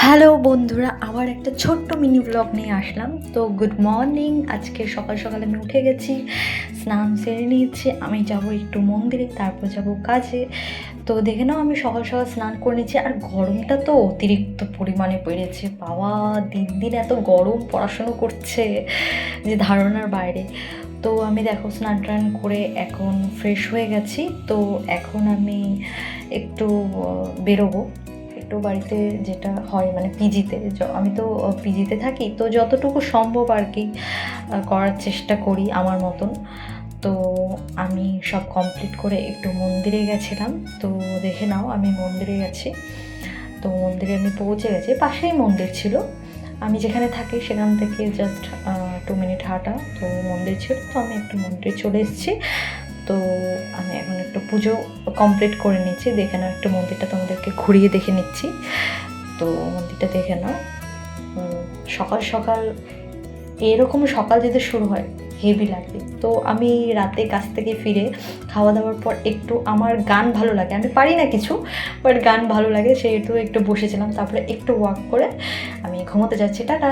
Hello বন্ধুরা, আবার একটা ছোট্ট মিনি ব্লগ নিয়ে আসলাম। তো গুড মর্নিং। আজকে সকাল সকাল আমি উঠে গেছি, স্নান সেরে নিয়েছি। আমি যাব একটু মন্দিরে, তারপর যাব কাজে। তো দেখে নাও, আমি সকাল সকাল স্নান করে নিয়েছি। আর গরমটা তো অতিরিক্ত পরিমাণে বেড়েছে বাবা, দিন দিন এত গরম পড়াশুনো করছে যে ধারণার বাইরে। তো আমি দেখো স্নান টান করে এখন ফ্রেশ হয়ে গেছি। তো এখন আমি একটু বেরোবো, একটু বাড়িতে যেটা হয় মানে পিজিতে, আমি তো পিজিতে থাকি, তো যতটুকু সম্ভব আর কি করার চেষ্টা করি আমার মতন। তো আমি সব কমপ্লিট করে একটু মন্দিরে গেছিলাম। তো দেখে নাও, আমি মন্দিরে গেছি। তো মন্দিরে আমি পৌঁছে গেছি, পাশেই মন্দির ছিল। আমি যেখানে থাকি সেখান থেকে জাস্ট 2 মিনিট হাঁটা। তো মন্দির ছিল, তো আমি একটু মন্দিরে চলে এসেছি। তো আমি এখন একটু পুজো কমপ্লিট করে নিচ্ছি। দেখে নাও, একটু মন্দিরটা তোমাদেরকে ঘুরিয়ে দেখে নিচ্ছি। তো মন্দিরটা দেখে নাও। সকাল সকাল এরকম সকাল যদি শুরু হয় হেভি লাগবে। তো আমি রাতে কাছ থেকে ফিরে খাওয়া দাওয়ার পর একটু আমার গান ভালো লাগে, আমি পারি না কিছু, বাট গান ভালো লাগে, সেহেতু একটু বসেছিলাম। তারপরে একটু ওয়াক করে আমি ঘুমোতে যাচ্ছি। টাটা।